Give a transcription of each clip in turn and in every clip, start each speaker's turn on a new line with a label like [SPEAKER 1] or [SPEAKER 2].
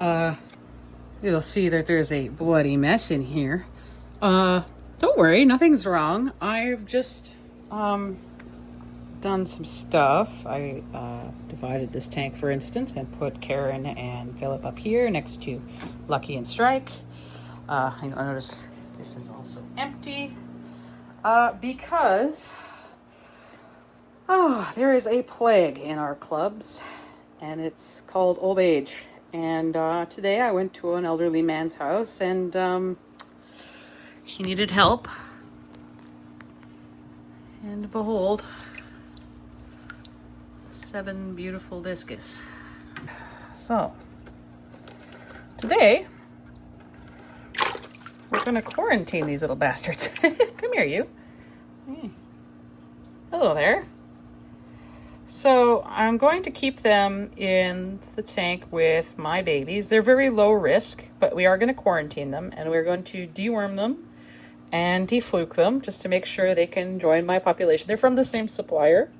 [SPEAKER 1] You'll see that there's a bloody mess in here. Don't worry, nothing's wrong. I've just done some stuff. I divided this tank, for instance, and put Karen and Philip up here next to Lucky and Strike. I notice this is also empty because there is a plague in our clubs, and it's called old age. And today I went to an elderly man's house, and he needed help. And behold, 7 beautiful discus. So, today, we're gonna quarantine these little bastards. Come here, you. Hey. Hello there. So, I'm going to keep them in the tank with my babies. They're very low risk, but we are going to quarantine them, and we're going to deworm them and defluke them just to make sure they can join my population. They're from the same supplier,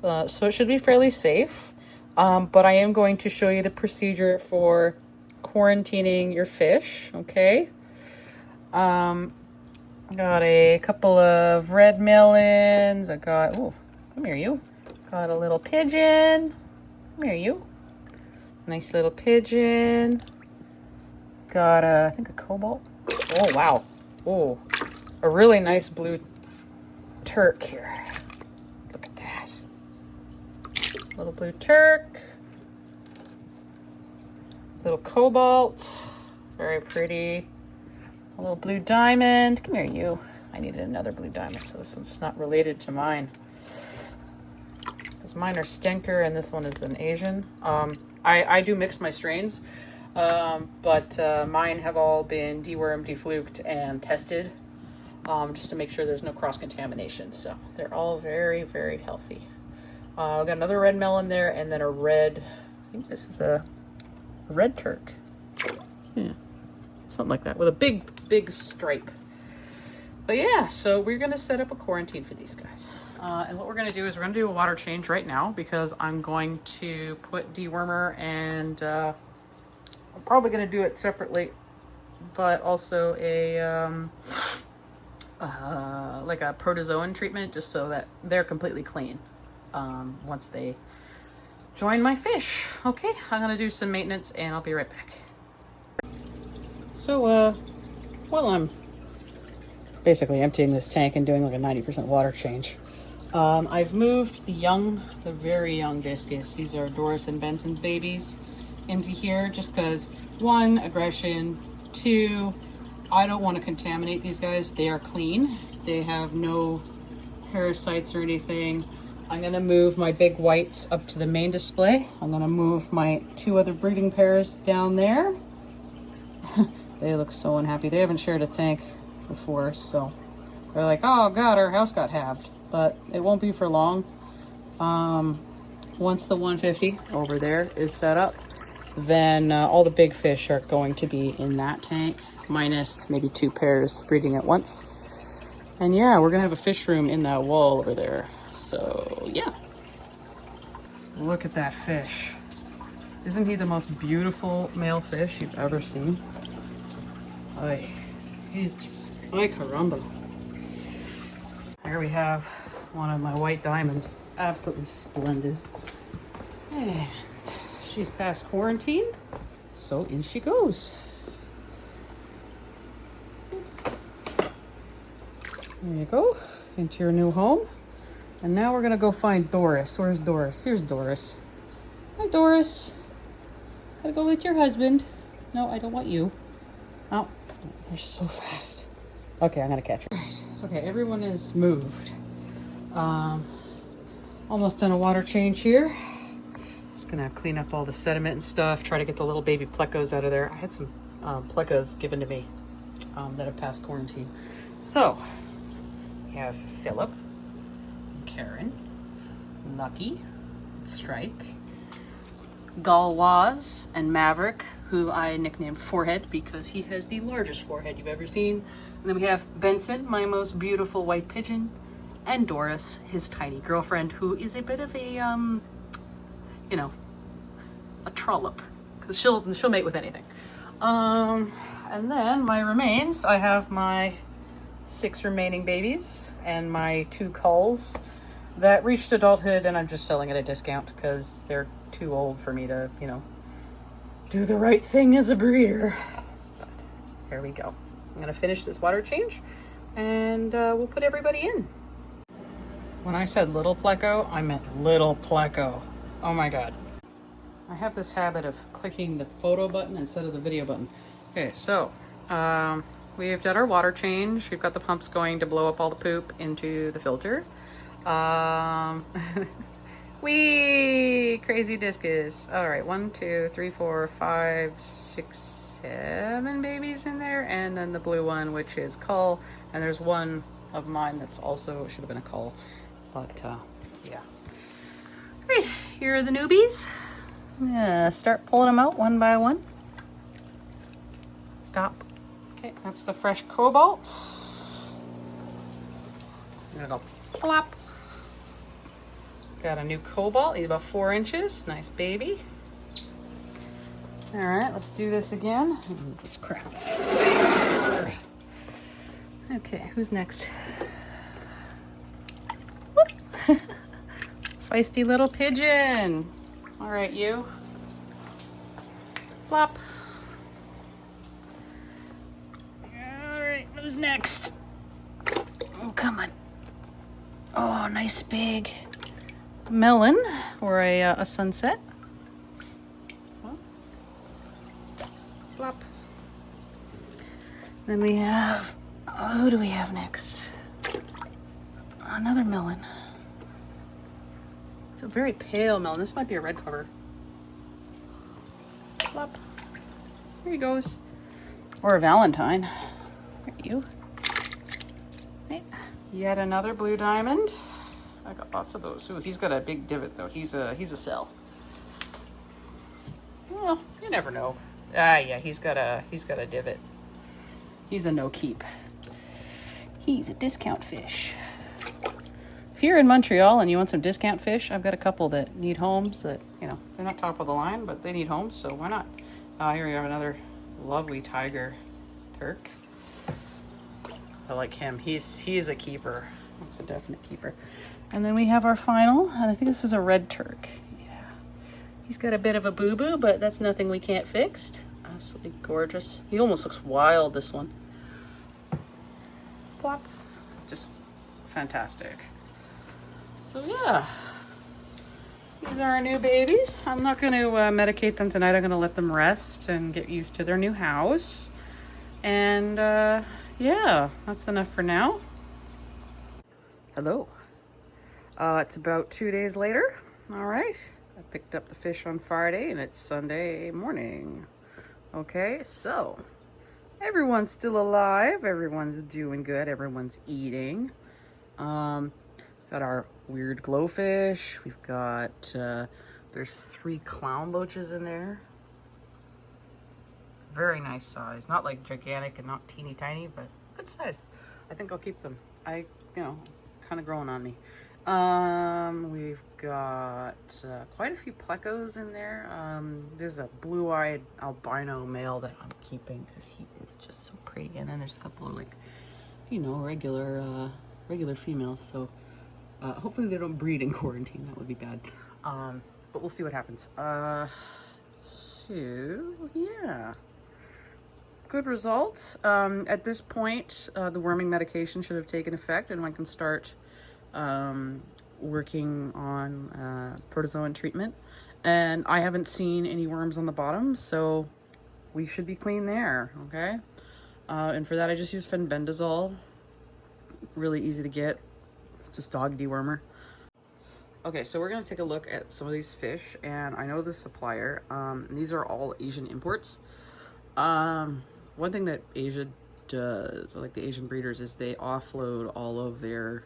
[SPEAKER 1] so it should be fairly safe. But I am going to show you the procedure for quarantining your fish, okay? I got a couple of red melons. I got, oh, come here, you. Got a little pigeon. Come here, you. Nice little pigeon. Got a, I think a cobalt. Oh, wow. Oh, a really nice blue Turk here. Look at that. Little blue Turk. Little cobalt. Very pretty. A little blue diamond. Come here, you. I needed another blue diamond, so this one's not related to mine. Because mine are Stenker and this one is an Asian. I do mix my strains, but mine have all been dewormed, defluked, and tested just to make sure there's no cross-contamination. So they're all very, very healthy. I've got another red melon there, and then a red, I think this is a red Turk. Yeah, something like that, with a big stripe. But yeah, so we're going to set up a quarantine for these guys. And what we're going to do is we're going to do a water change right now because I'm going to put dewormer and I'm probably going to do it separately, but also a like a protozoan treatment just so that they're completely clean once they join my fish. Okay, I'm going to do some maintenance and I'll be right back. So while I'm basically emptying this tank and doing like a 90% water change, I've moved the very young discus, these are Doris and Benson's babies, into here just because, 1, aggression, 2, I don't want to contaminate these guys. They are clean. They have no parasites or anything. I'm going to move my big whites up to the main display. I'm going to move my 2 other breeding pairs down there. They look so unhappy. They haven't shared a tank before, so they're like, oh God, our house got halved. But it won't be for long. Once the 150 over there is set up, then all the big fish are going to be in that tank, minus maybe 2 pairs breeding at once. And yeah, we're gonna have a fish room in that wall over there. So yeah, look at that fish. Isn't he the most beautiful male fish you've ever seen? Ay, he's just, ay caramba. Here we have one of my white diamonds. Absolutely splendid. And she's past quarantine, so in she goes. There you go, into your new home. And now we're gonna go find Doris. Where's Doris? Here's Doris. Hi, Doris. Gotta go with your husband. No, I don't want you. Oh, they're so fast. Okay, I'm gonna catch her. Okay, everyone is moved. Almost done a water change here. Just gonna clean up all the sediment and stuff, try to get the little baby plecos out of there. I had some plecos given to me that have passed quarantine. So, we have Philip, Karen, Lucky, Strike, Galwaz, and Maverick, who I nicknamed Forehead because he has the largest forehead you've ever seen. And then we have Benson, my most beautiful white pigeon, and Doris, his tiny girlfriend, who is a bit of a, you know, a trollop. because she'll mate with anything. And then my remains, I have my 6 remaining babies and my 2 culls that reached adulthood, and I'm just selling at a discount because they're too old for me to, you know, do the right thing as a breeder. But here we go. I'm gonna finish this water change and we'll put everybody in. When I said little pleco, I meant little pleco. Oh my God. I have this habit of clicking the photo button instead of the video button. Okay, so we've done our water change. We've got the pumps going to blow up all the poop into the filter. Wee crazy discus. All right, 1, 2, 3, 4, 5, 6, 7 babies in there, and then the blue one, which is cull, and there's one of mine that's also should have been a cull, but yeah. All right, here are the newbies. Yeah, start pulling them out one by one. Stop. Okay, that's the fresh cobalt. I'm gonna go plop. Got a new cobalt, he's about 4 inches. Nice baby. All right, let's do this again. Move this crap out of the way. Okay, who's next? Feisty little pigeon. All right, you. Plop. All right, who's next? Oh, come on. Oh, nice big melon or a sunset. Oh. Plop. Then we have, who do we have next? Another melon. It's a very pale melon. This might be a red cover. Plop. There he goes. Or a Valentine. There you. Right. Yet another blue diamond. I got lots of those. Ooh, he's got a big divot though. He's a cell. Well, you never know. Ah, yeah, he's got a divot. He's a no keep. He's a discount fish. If you're in Montreal and you want some discount fish, I've got a couple that need homes that, you know, they're not top of the line, but they need homes, so why not? Here we have another lovely tiger Turk. I like him. He's a keeper. That's a definite keeper. And then we have our final, and I think this is a red Turk. Yeah. He's got a bit of a boo-boo, but that's nothing we can't fix. Absolutely gorgeous. He almost looks wild, this one. Plop. Just fantastic. So yeah, these are our new babies. I'm not going to medicate them tonight. I'm going to let them rest and get used to their new house. And yeah, that's enough for now. Hello. It's about 2 days later. All right. I picked up the fish on Friday and it's Sunday morning. Okay, so everyone's still alive. Everyone's doing good. Everyone's eating. Got our weird glowfish. We've got, there's 3 clown loaches in there. Very nice size. Not like gigantic and not teeny tiny, but good size. I think I'll keep them. You know, kind of growing on me. We've got quite a few plecos in there. There's a blue-eyed albino male that I'm keeping because he is just so pretty. And then there's a couple of, like, you know, regular females. So hopefully they don't breed in quarantine. That would be bad. But we'll see what happens. So yeah, good results. At this point, the worming medication should have taken effect, and I can start working on protozoan treatment. And I haven't seen any worms on the bottom, so we should be clean there. Okay. And for that, I just use fenbendazole. Really easy to get. It's just dog dewormer. Okay, so we're gonna take a look at some of these fish, and I know the supplier. These are all Asian imports. One thing that Asia does, like the Asian breeders, is they offload all of their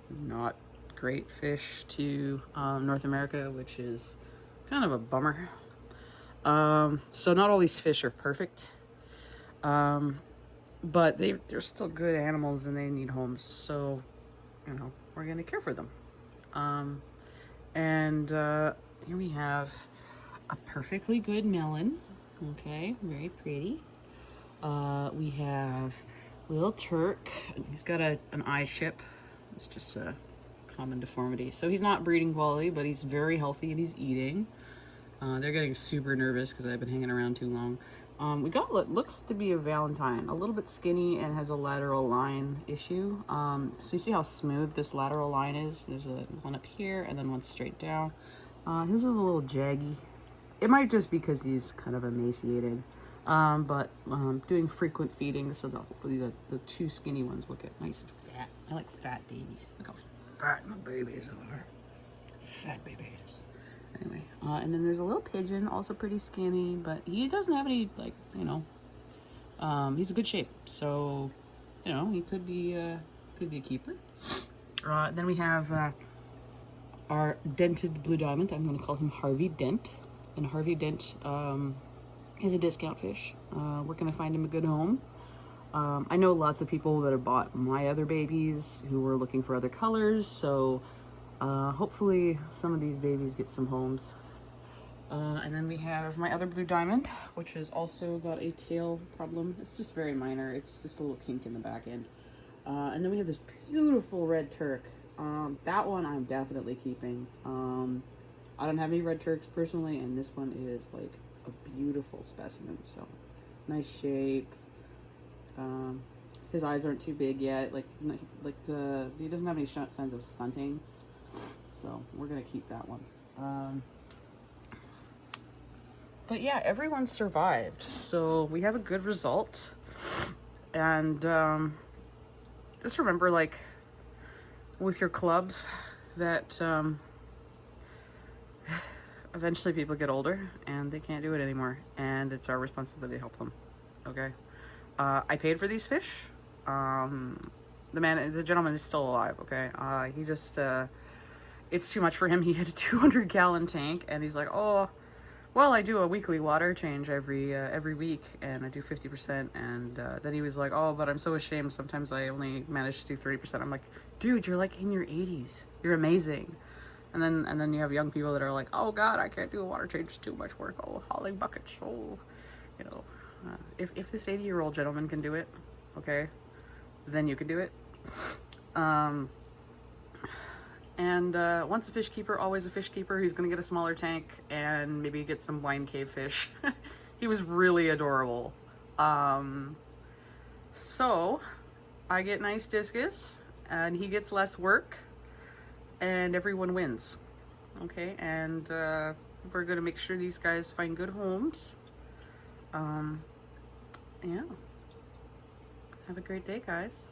[SPEAKER 1] not great fish to North America, which is kind of a bummer. So not all these fish are perfect, but they're still good animals and they need homes. So, you know, we're gonna care for them. And here we have a perfectly good melon. Okay, very pretty. We have little Turk. He's got an eye chip. It's just a common deformity. So he's not breeding quality, but he's very healthy and he's eating. They're getting super nervous because I've been hanging around too long. We got what looks to be a Valentine, a little bit skinny and has a lateral line issue. So you see how smooth this lateral line is? There's one up here and then one straight down. His is a little jaggy. It might just be because he's kind of emaciated. But doing frequent feeding, so that hopefully the two skinny ones will get nice and fat. I like fat babies. Look how fat my babies are. Fat babies. Anyway, and then there's a little pigeon, also pretty skinny, but he doesn't have any, like, you know, he's in good shape. So, you know, he could be a keeper. Then we have our dented blue diamond. I'm going to call him Harvey Dent. And Harvey Dent is a discount fish. We're going to find him a good home. I know lots of people that have bought my other babies who were looking for other colors, so hopefully some of these babies get some homes. And then we have my other blue diamond, which has also got a tail problem. It's just very minor. It's just a little kink in the back end. And then we have this beautiful red Turk. That one I'm definitely keeping. I don't have any red Turks personally, and this one is like a beautiful specimen. So nice shape. His eyes aren't too big yet. He doesn't have any signs of stunting. So we're gonna keep that one. But yeah, everyone survived. So we have a good result. And just remember, like, with your clubs, that eventually people get older and they can't do it anymore. And it's our responsibility to help them. Okay? I paid for these fish. The gentleman is still alive, okay? He just, it's too much for him. He had a 200-gallon tank, and he's like, oh, well, I do a weekly water change every week, and I do 50%. And then he was like, oh, but I'm so ashamed. Sometimes I only manage to do 30%. I'm like, dude, you're like in your 80s. You're amazing. And then you have young people that are like, oh God, I can't do a water change. It's too much work. Oh, hauling buckets. Oh, you know, if this 80-year-old gentleman can do it, okay, then you can do it. And once a fish keeper, always a fish keeper. He's gonna get a smaller tank and maybe get some wine cave fish. He was really adorable. So I get nice discus and he gets less work and everyone wins. Okay, and we're gonna make sure these guys find good homes. Yeah. Have a great day, guys.